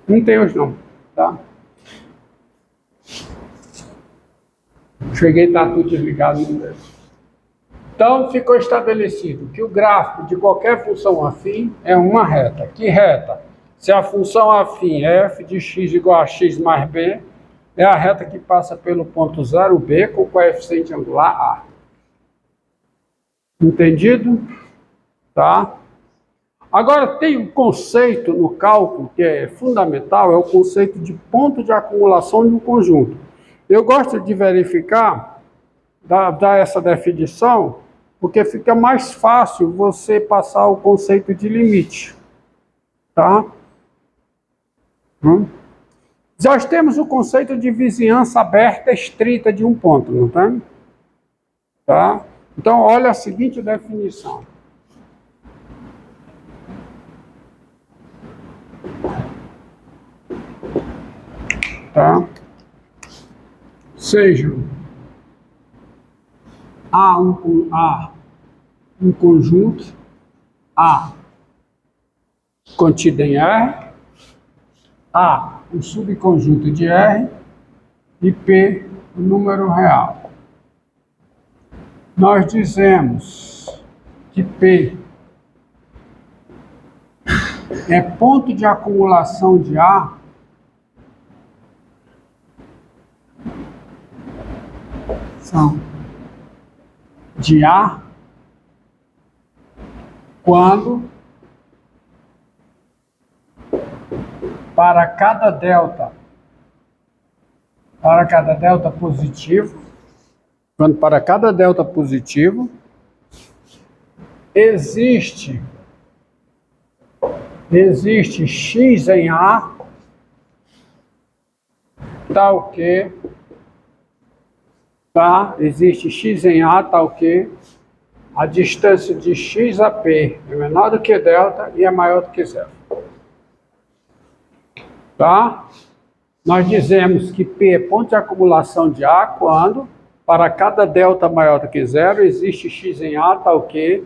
Não tem os nomes, tá? Cheguei, tá tudo desligado. Então, ficou estabelecido que o gráfico de qualquer função afim é uma reta. Que reta? Se a função afim é f de x igual a x mais b, é a reta que passa pelo ponto 0b com o coeficiente angular a. Entendido? Tá? Agora, tem um conceito no cálculo que é fundamental, é o conceito de ponto de acumulação de um conjunto. Eu gosto de verificar, dar essa definição, porque fica mais fácil você passar o conceito de limite. Tá? Já temos o conceito de vizinhança aberta estrita de um ponto, não tem? Tá? Então, olha a seguinte definição. Tá? Seja A um conjunto A contido em R, A um subconjunto de R e P o número real. Nós dizemos que P é ponto de acumulação de A de A quando para cada delta positivo, quando para cada delta positivo existe x em A tal que existe x em A tal que a distância de x a P é menor do que delta e é maior do que zero. Tá? Nós dizemos que P é ponto de acumulação de A quando, para cada delta maior do que zero, existe x em A tal que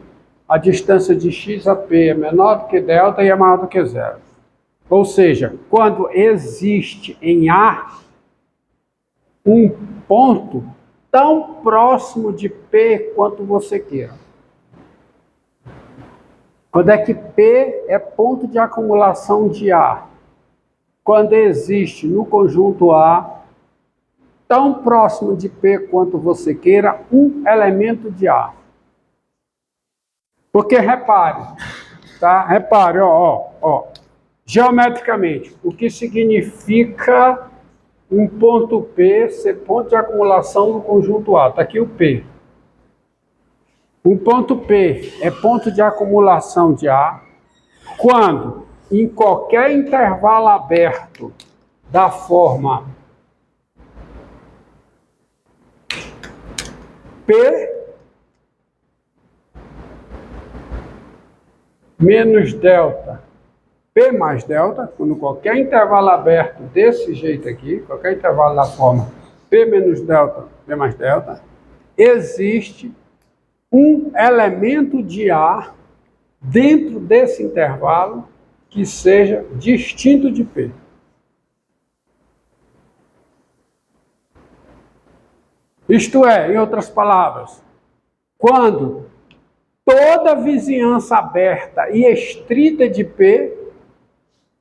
a distância de x a P é menor do que delta e é maior do que zero. Ou seja, quando existe em A um ponto tão próximo de P quanto você queira. Quando é que P é ponto de acumulação de A? Quando existe no conjunto A, tão próximo de P quanto você queira, um elemento de A. Porque repare, tá? Repare, geometricamente, o que significa um ponto P ser ponto de acumulação do conjunto A? Está aqui o P. Um ponto P é ponto de acumulação de A quando, em qualquer intervalo aberto da forma P menos delta, P mais delta, quando qualquer intervalo aberto desse jeito aqui, qualquer intervalo da forma P menos delta, P mais delta, existe um elemento de A dentro desse intervalo que seja distinto de P. Isto é, em outras palavras, quando toda vizinhança aberta e estrita de P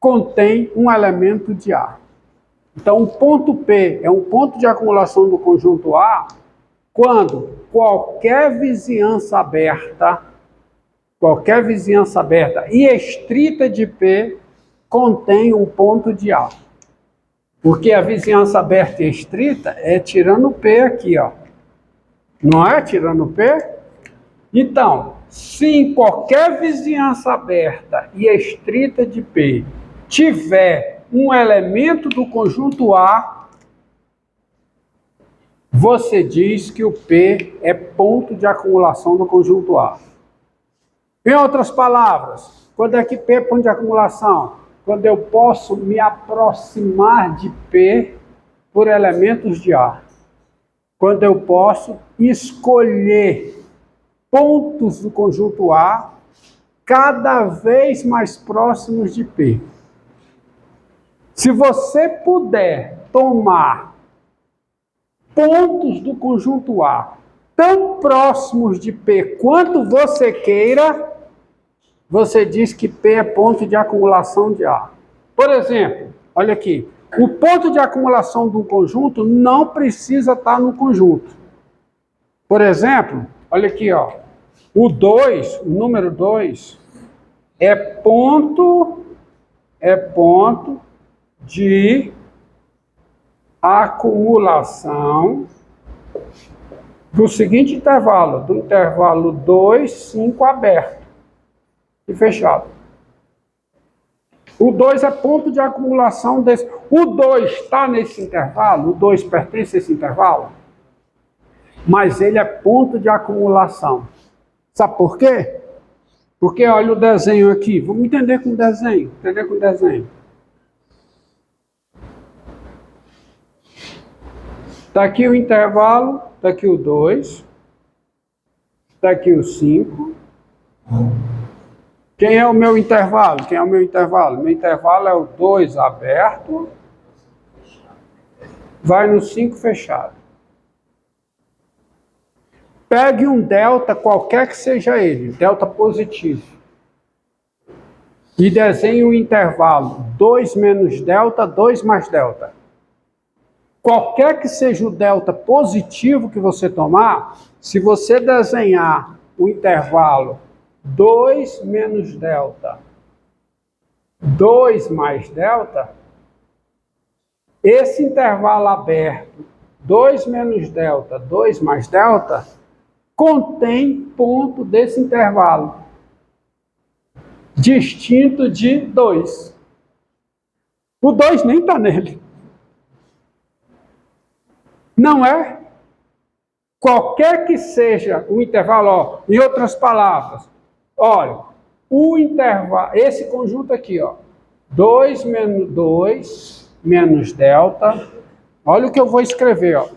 contém um elemento de A. Então, o ponto P é um ponto de acumulação do conjunto A quando qualquer vizinhança aberta e estrita de P contém um ponto de A. Porque a vizinhança aberta e estrita é tirando o P aqui, ó. Não é tirando o P? Então, se em qualquer vizinhança aberta e estrita de P tiver um elemento do conjunto A, você diz que o P é ponto de acumulação do conjunto A. Em outras palavras, quando é que P é ponto de acumulação? Quando eu posso me aproximar de P por elementos de A. Quando eu posso escolher pontos do conjunto A cada vez mais próximos de P. Se você puder tomar pontos do conjunto A tão próximos de P quanto você queira, você diz que P é ponto de acumulação de A. Por exemplo, olha aqui, o ponto de acumulação do conjunto não precisa estar no conjunto. Por exemplo, olha aqui, ó, o 2, o número 2, é ponto de acumulação do seguinte intervalo, do intervalo 2, 5 aberto e fechado. O 2 é ponto de acumulação desse. O 2 está nesse intervalo, o 2 pertence a esse intervalo, mas ele é ponto de acumulação. Sabe por quê? Porque olha o desenho aqui. Vamos entender com o desenho. Está aqui o intervalo, está aqui o 2, está aqui o 5. Quem é o meu intervalo? Meu intervalo é o 2 aberto, vai no 5 fechado. Pegue um delta, qualquer que seja ele, delta positivo, e desenhe o intervalo 2 menos delta, 2 mais delta. Qualquer que seja o delta positivo que você tomar, se você desenhar o intervalo 2 menos delta, 2 mais delta, esse intervalo aberto, 2 menos delta, 2 mais delta, contém ponto desse intervalo, distinto de 2. O 2 nem está nele. Não é? Qualquer que seja o intervalo, ó, em outras palavras, olha, o intervalo, esse conjunto aqui, ó, 2 menos delta, olha o que eu vou escrever, ó.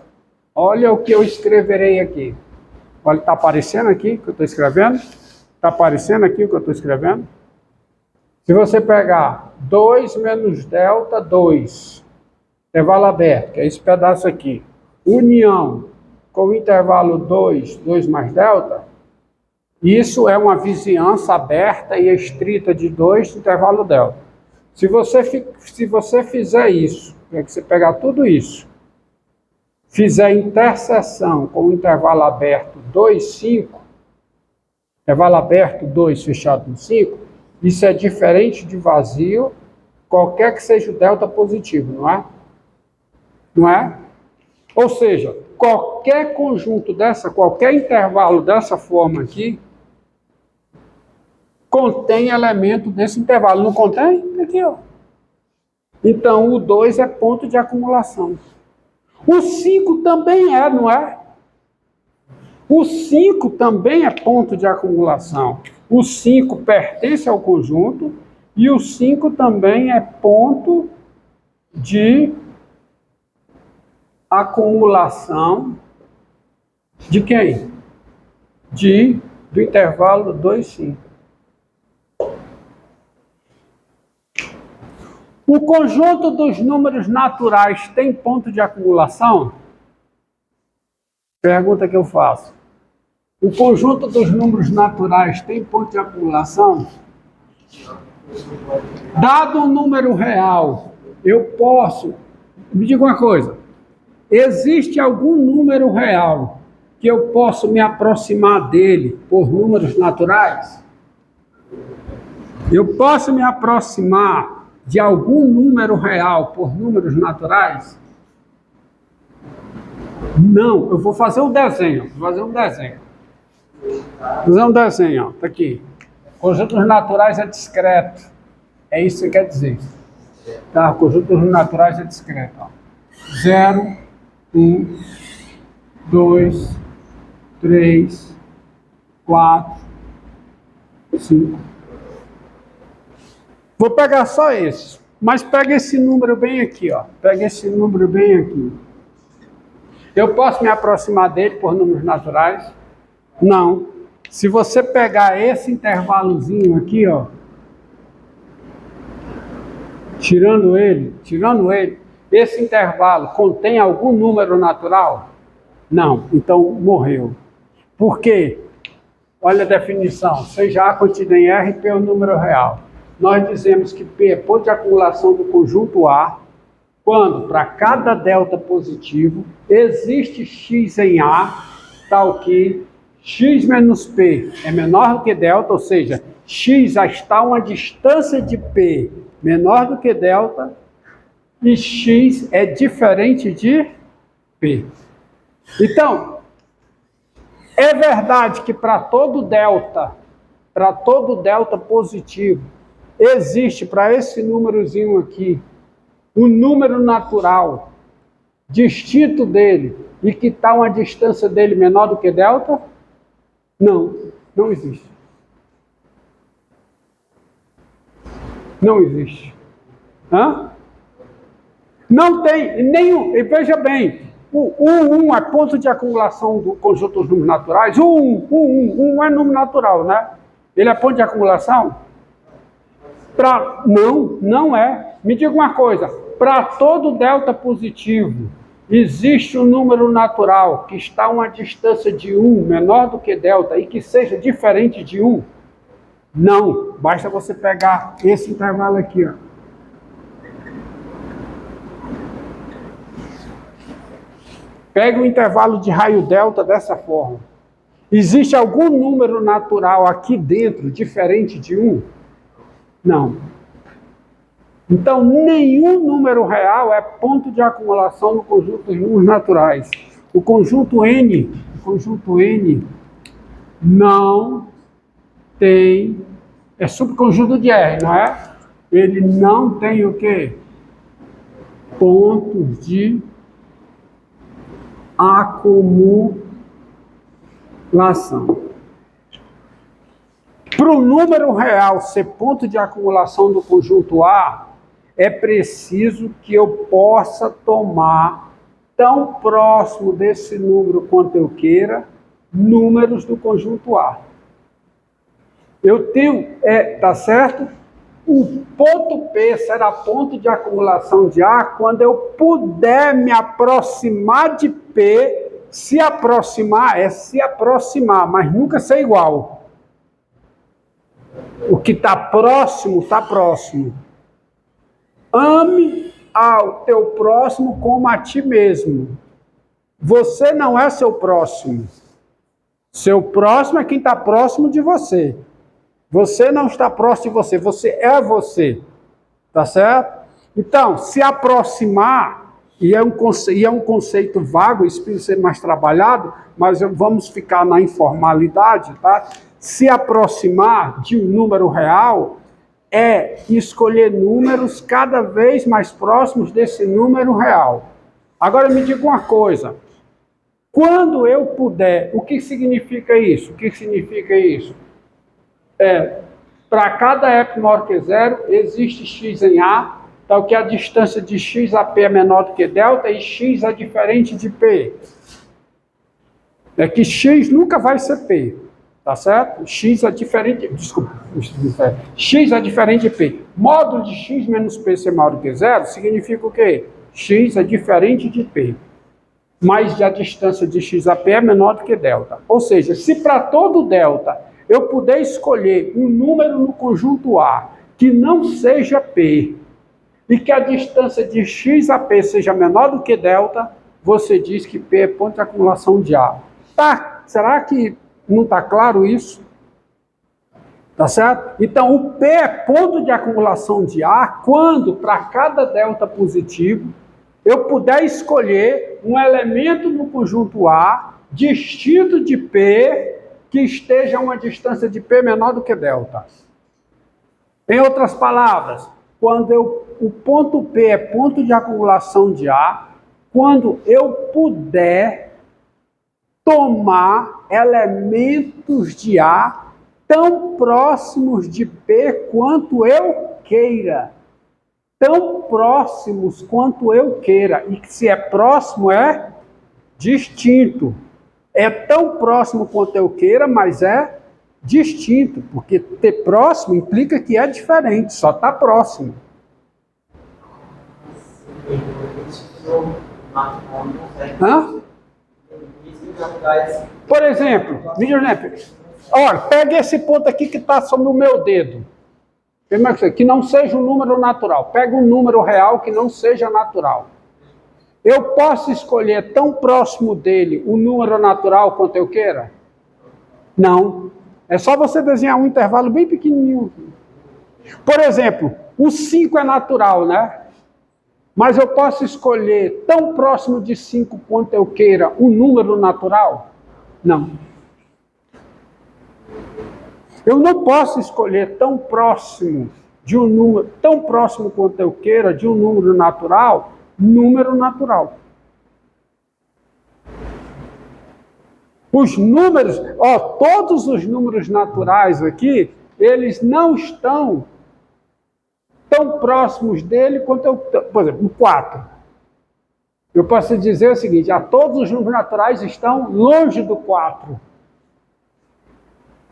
Olha o que eu escreverei aqui. Olha, está aparecendo aqui o que eu estou escrevendo? Está aparecendo aqui o que eu estou escrevendo? Se você pegar 2 menos delta, 2, intervalo aberto, que é esse pedaço aqui, união com o intervalo 2, 2 mais delta, isso é uma vizinhança aberta e estrita de 2 intervalo delta. Se você fizer isso, é que você pegar tudo isso, fizer interseção com o intervalo aberto 2, 5, intervalo aberto 2, fechado no 5, isso é diferente de vazio, qualquer que seja o delta positivo, não é? Não é? Ou seja, qualquer conjunto dessa, qualquer intervalo dessa forma aqui, contém elemento desse intervalo. Não contém? Aqui, ó. Então, o 2 é ponto de acumulação. O 5 também é, não é? O 5 também é ponto de acumulação. O 5 pertence ao conjunto e o 5 também é ponto de acumulação de quem? Do intervalo 2, 5. O conjunto dos números naturais tem ponto de acumulação? Pergunta que eu faço. O conjunto dos números naturais tem ponto de acumulação? Dado um número real, eu posso... Me diga uma coisa. Existe algum número real que eu posso me aproximar dele por números naturais? Eu posso me aproximar de algum número real por números naturais? Não, eu vou fazer um desenho. Fazer um desenho, ó, tá aqui. Conjuntos naturais é discreto. É isso que quer dizer. Tá? Conjuntos naturais é discreto. Ó. 0, 1, 2, 3, 4, 5. Vou pegar só esse, mas pega esse número bem aqui, ó. Pega esse número bem aqui. Eu posso me aproximar dele por números naturais? Não. Se você pegar esse intervalozinho aqui, ó, tirando ele, esse intervalo contém algum número natural? Não, então morreu. Por quê? Olha a definição, seja A contida em R, P é o número real. Nós dizemos que P é ponto de acumulação do conjunto A, quando para cada delta positivo existe X em A, tal que X menos P é menor do que delta, ou seja, X está a uma distância de P menor do que delta, e X é diferente de P. Então, é verdade que para todo delta positivo, existe para esse númerozinho aqui, um número natural distinto dele e que está uma distância dele menor do que delta? Não, não existe. Não existe. Hã? Não tem nenhum. E veja bem, o 1 é ponto de acumulação do conjunto dos números naturais. O 1 é número natural, né? Ele é ponto de acumulação? Não é. Me diga uma coisa, para todo delta positivo, existe um número natural que está a uma distância de 1 menor do que delta e que seja diferente de 1? Não. Basta você pegar esse intervalo aqui, ó. Pega o intervalo de raio delta dessa forma. Existe algum número natural aqui dentro diferente de 1? Não. Então, nenhum número real é ponto de acumulação no conjunto dos números naturais. O conjunto N não tem, é subconjunto de R, não é? Ele não tem o quê? Pontos de acumulação. Para o número real ser ponto de acumulação do conjunto A, é preciso que eu possa tomar, tão próximo desse número quanto eu queira, números do conjunto A. Eu tenho, tá certo? O ponto P será ponto de acumulação de A quando eu puder me aproximar de P. Se aproximar é se aproximar, mas nunca ser igual. O que está próximo, está próximo. Ame ao teu próximo como a ti mesmo. Você não é seu próximo. Seu próximo é quem está próximo de você. Você não está próximo de você, você é você. Tá certo? Então, se aproximar, e é um conceito vago, isso precisa ser mais trabalhado, mas vamos ficar na informalidade, tá? Se aproximar de um número real é escolher números cada vez mais próximos desse número real. Agora me diga uma coisa. Quando eu puder, o que significa isso? O que significa isso? Para cada f maior que zero, existe x em A, tal que a distância de x a p é menor do que delta e x é diferente de p. É que x nunca vai ser p, tá certo? X é diferente, desculpa, x é diferente de p. Módulo de x menos p ser maior do que zero significa o quê? X é diferente de p. Mas a distância de x a p é menor do que delta. Ou seja, se para todo delta eu puder escolher um número no conjunto A que não seja P e que a distância de x a P seja menor do que delta, você diz que P é ponto de acumulação de A. Tá? Será que não está claro isso? Tá certo? Então, o P é ponto de acumulação de A quando, para cada delta positivo, eu puder escolher um elemento no conjunto A distinto de P que esteja a uma distância de P menor do que delta. Em outras palavras, quando o ponto P é ponto de acumulação de A, quando eu puder tomar elementos de A tão próximos de P quanto eu queira. Tão próximos quanto eu queira. E se é próximo, é distinto. É tão próximo quanto eu queira, mas é distinto, porque ter próximo implica que é diferente, só está próximo. Hã? Por exemplo, olha, pega esse ponto aqui que está sobre o meu dedo. Que não seja um número natural. Pega um número real que não seja natural. Eu posso escolher tão próximo dele o número natural quanto eu queira? Não. É só você desenhar um intervalo bem pequenininho. Por exemplo, o 5 é natural, né? Mas eu posso escolher tão próximo de 5 quanto eu queira um número natural? Não. Eu não posso escolher tão próximo de um número, tão próximo quanto eu queira de um número natural. Os números, todos os números naturais aqui, eles não estão tão próximos dele quanto eu... Por exemplo, o 4. Eu posso dizer o seguinte, todos os números naturais estão longe do 4.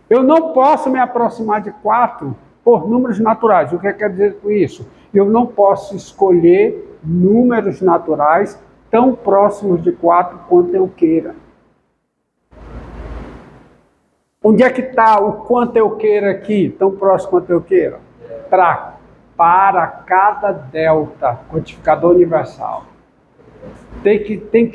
Eu não posso me aproximar de 4 por números naturais. O que quer dizer com isso? Eu não posso escolher números naturais tão próximos de 4 quanto eu queira. Onde é que está o quanto eu queira aqui, tão próximo quanto eu queira? Para cada delta, quantificador universal. Tem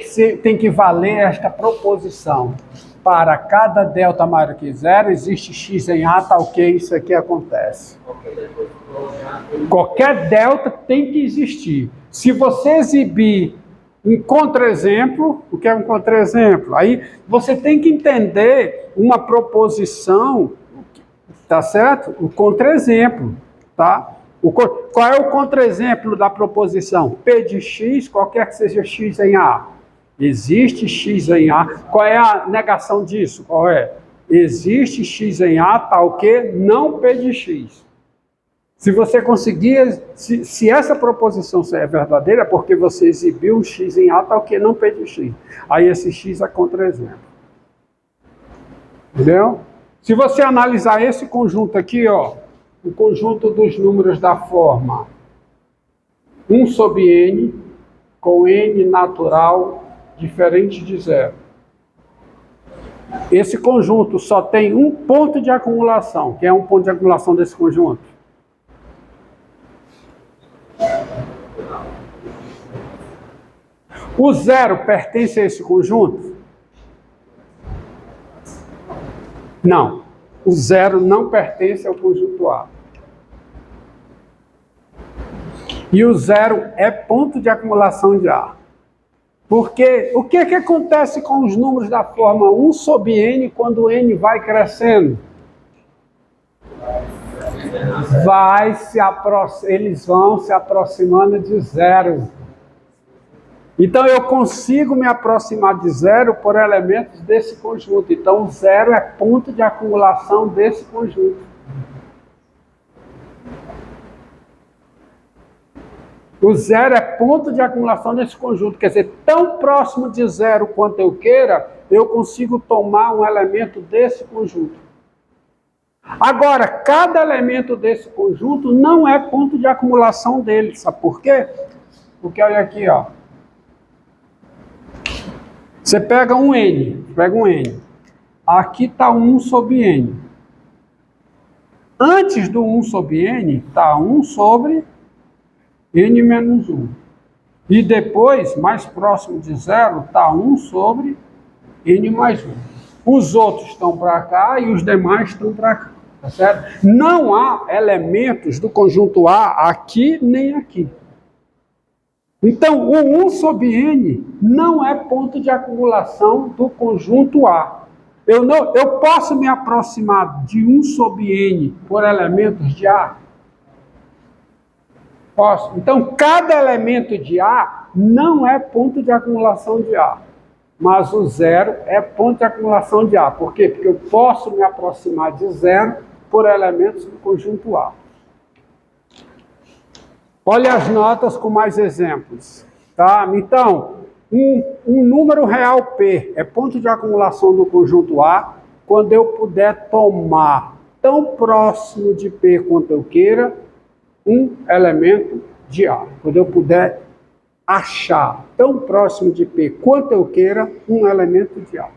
que valer esta proposição. Para cada delta maior que zero, existe x em A, tal que isso aqui acontece. Qualquer delta tem que existir. Se você exibir um contra-exemplo, o que é um contra-exemplo? Aí você tem que entender uma proposição, tá certo? O contra-exemplo, tá? Qual é o contra-exemplo da proposição? P de x, qualquer que seja x em A. Existe x em A. Qual é a negação disso? Qual é? Existe x em A, tal que não P de x. Se você conseguir, se essa proposição é verdadeira, é porque você exibiu um x em A, tal que não P de x. Aí esse x é contra-exemplo. Entendeu? Se você analisar esse conjunto aqui, o conjunto dos números da forma 1 sobre n, com n natural diferente de zero. Esse conjunto só tem um ponto de acumulação. Que é um ponto de acumulação desse conjunto? O zero pertence a esse conjunto? Não. O zero não pertence ao conjunto A. E o zero é ponto de acumulação de A. Porque o que acontece com os números da forma 1 sobre n quando n vai crescendo? Eles vão se aproximando de zero. Então eu consigo me aproximar de zero por elementos desse conjunto. Então o zero é ponto de acumulação desse conjunto. O zero é ponto de acumulação desse conjunto. Quer dizer, tão próximo de zero quanto eu queira, eu consigo tomar um elemento desse conjunto. Agora, cada elemento desse conjunto não é ponto de acumulação dele. Sabe por quê? Porque olha aqui, Você pega um n. Aqui está 1 sobre n. Antes do 1 sobre n, está 1 sobre n menos 1. E depois, mais próximo de zero, está 1 sobre n mais 1. Os outros estão para cá e os demais estão para cá. Tá certo? Não há elementos do conjunto A aqui nem aqui. Então, o 1 sobre n não é ponto de acumulação do conjunto A. Eu posso me aproximar de 1 sobre n por elementos de A? Posso. Então, cada elemento de A não é ponto de acumulação de A. Mas o zero é ponto de acumulação de A. Por quê? Porque eu posso me aproximar de zero por elementos do conjunto A. Olha as notas com mais exemplos. Tá? Então, um número real P é ponto de acumulação do conjunto A quando eu puder tomar tão próximo de P quanto eu queira um elemento de A. Quando eu puder achar tão próximo de P quanto eu queira um elemento de A.